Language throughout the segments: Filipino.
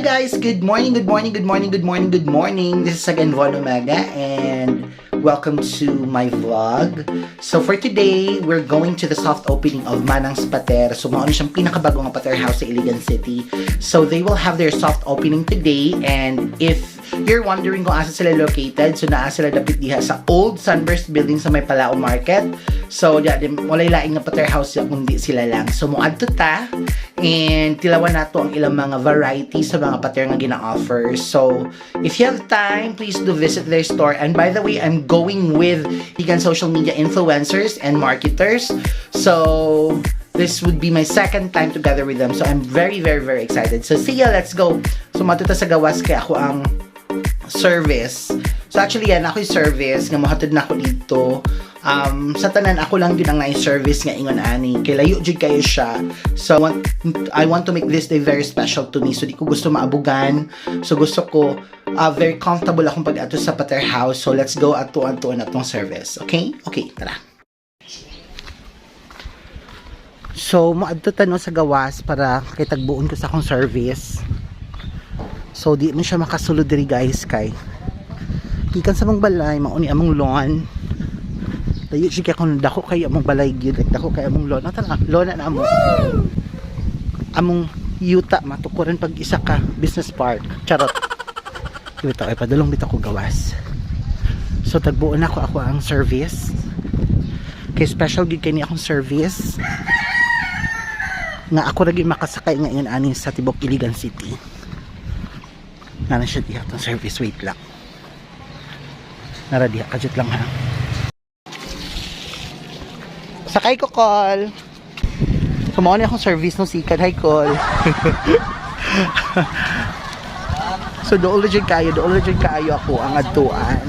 guys, good morning. This is again Von Omega and welcome to my vlog. So for today, we're going to the soft opening of Mamang'S Pater. So mauna siyang pinakabagong pater house sa Iligan City. So they will have their soft opening today, and if you're wondering kung asa sila located, so naa sila dapit diha sa old Sunburst building sa may Palao Market. So walay laing nga pater house kundi sila lang. So muadto ta and tilawan nato ang ilang mga varieties sa mga pater nga gina-offer. So if you have time, please do visit their store. And by the way, I'm going with Iligan social media influencers and marketers. So this would be my second time together with them. So I'm very excited. So see ya, let's go. So matuta sa gawas kay ako ang service. So actually yan, ako yung service nga mohatod na ako dito. Sa tanan ako lang din ang na-service nga ingon ani kay layo jud kayo siya. So I want to make this day very special to me. So di ko gusto maabugan. So gusto ko very comfortable akong pag-ato sa pater house. So let's go ato na tong service. Okay? Okay, tara. So moadto ta no sa gawas para kay tagbuon ko sa akong service. So di mo siya makasulod diri guys kay ikan sa mong balay mauni among lawn. Dayo siya kung dako kay among balay gyud, dako kay among lawn. Lawn na amo. Among yuta matukuran pag isa ka business park. Charot. Bitaw ay padulong bitaw ko gawas. So tagbuon ako ang service. Kay special gid kay ni akong service. Nga ako lagi makasakay ngayon ani sa tibok Iligan City. Nga na siya diha tong service, wait lang. Nara diha kajut lang ha. Sakay ko, call. Kumaon akong service no sikat. Hi, call. So doon legit kayo ako ang adtuan.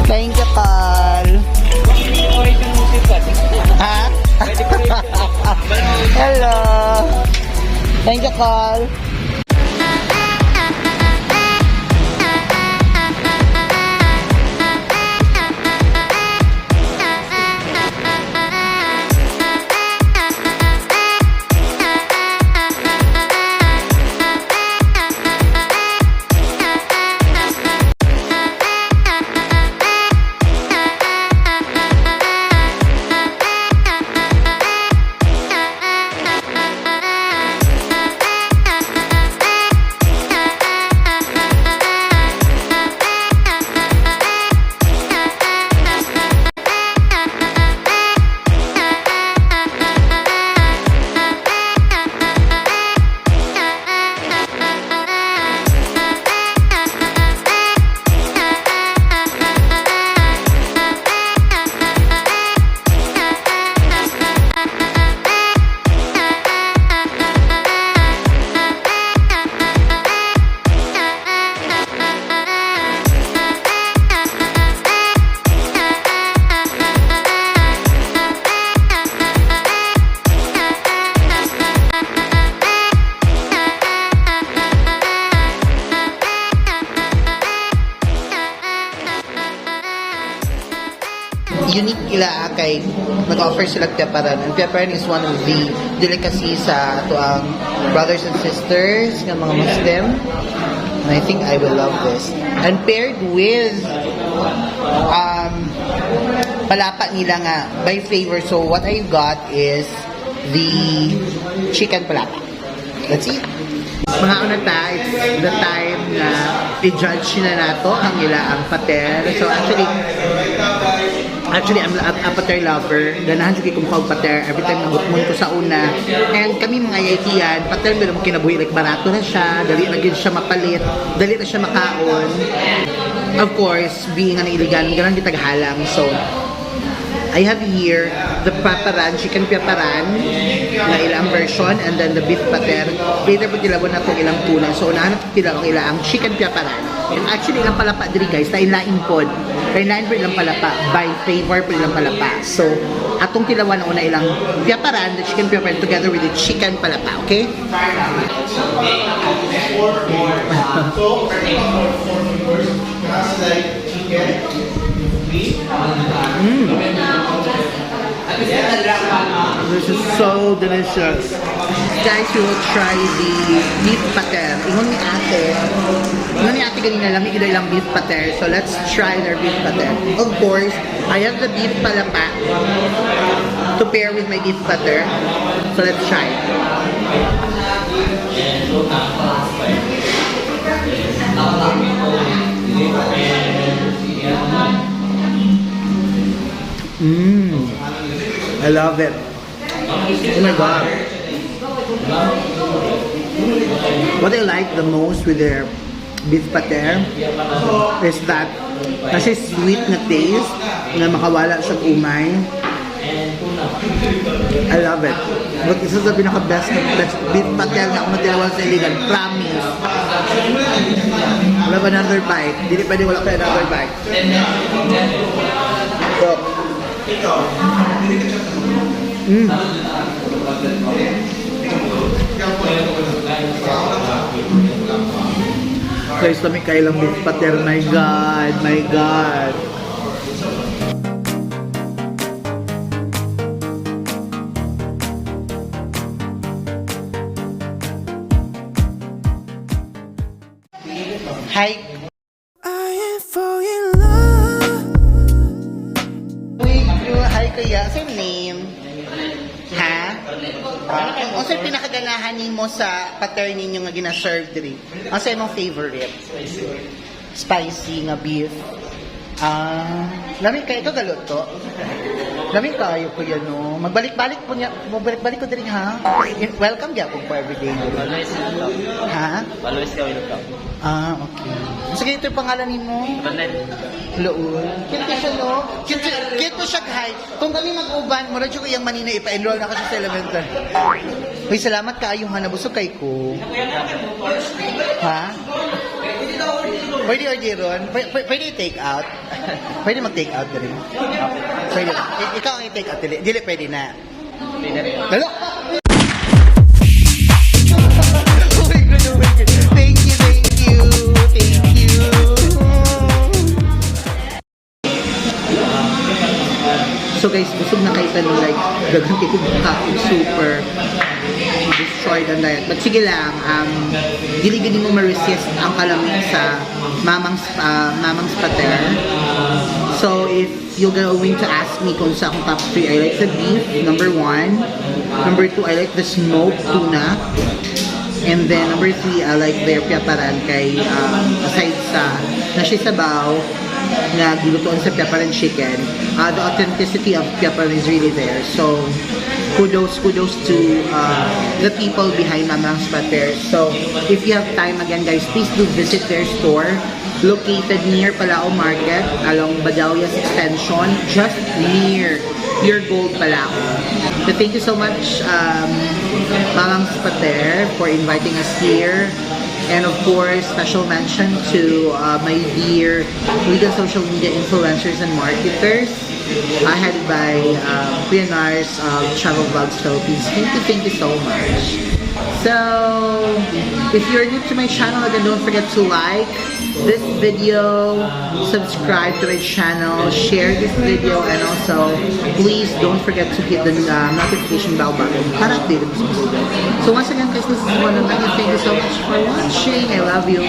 Thank you, Carl. Ha? Hello. Thank you, Carl. Unique ila kay nag-offer sila peparan. And peparan is one of the delicacies sa ato ang brothers and sisters ng mga Muslim. And I think I will love this. And paired with palapa nila nga by flavor. So what I got is the chicken palapa. Let's eat. Mga una ta, it's the time na i-judge na nato ang ila ang pater. So actually Actually, I'm a pater lover. Ganahan siya kung pater. Every time nabutmon ko sa una. And kami mga Yaitian, pater pero kinabuhi, like barato na siya, dali na gid siya mapalit, dali na siya makaon. Of course, being an Iligan, ganun kita halang. So, I have here the paparan, chicken paparan, na ilang version, and then the beef pater. Later po tilabon na itong ilang tuna. So, unahan na tilabon ilang chicken paparan. And actually, ilang palapa diri guys, na inlain pod. Kaya inlain po ilang palapa, by favor po ilang palapa. So, atong tilawan na una ilang paparan, the chicken paparan, together with the chicken palapa, okay? This is so delicious. Guys, we will try the beef pater. Ingon ni ate ganina lang, ikida ilang beef pater. So let's try their beef pater. Of course, I have the beef palapa to pair with my beef pater. So let's try. I love it. Oh my god. What I like the most with their beef pater is that kasi sweet na taste na makawala sa umay. I love it. But this is the pinaka-best beef pater na ako natilawan sa Iligan. Promise. Wala ba another bite? Hindi pwede wala pa another bite. So, guys, kami kailang beef pater. My God, my God. Hi. Hi kuya, same name. Ha? O sa'yo pinakaganahan mo sa pater ninyo nga gina-serve diri? Ang sa'yo mong favorite? Spicy nga beef. Lamig kayo ito galuto? Lamig kayo kuya no? Magbalik-balik po niya. Magbalik-balik ko diri ha? Welcome niya po for everyday. Always welcome. Ha? Always ka welcome. Okay. Sige, ito yung pangalan mo? Badelles. Loon. Cute siya, no? Cute po siya, hi. Kung kami mag-uban, mura siya ko yung manina, ipa-enroll na kasi sa elementary. Uy, salamat kayo, ha? Nabusog kay ko. Ha? Pwede orderon? Pwede i-take out? Pwede mag-take out rin? Pwede. Ikaw ang i-take out, dili pwede na. Pwede rin. Hello? Thank you. So guys, busog na kayo tanong like dagang tipo kain super destroyed ang diet. But sige lang, dili gini mo ma-resist ang kalamig sa Mamang'S pater. So if you're going to ask me kung sa akong top 3, I like the beef, number 1. Number 2, I like the smoked tuna. And then number 3, I like their piaparan kay aside sa nasisabaw na gilutuan sa piaparan chicken, the authenticity of piaparan is really there. So kudos to the people behind Mamang'S pater. So if you have time again guys, please do visit their store located near Palao Market along Badelles Extension, just near Puregold, Palao. So thank you so much Mamang'S pater for inviting us here. And of course, special mention to my dear legal social media influencers and marketers, headed by PNR's Travel Vlogs Philippines. Thank you so much. So, if you're new to my channel, again, don't forget to like this video, subscribe to my channel, share this video, and also, please don't forget to hit the notification bell button para updated mo sa video. So once again guys, this is One. Thank you so much for watching. I love you.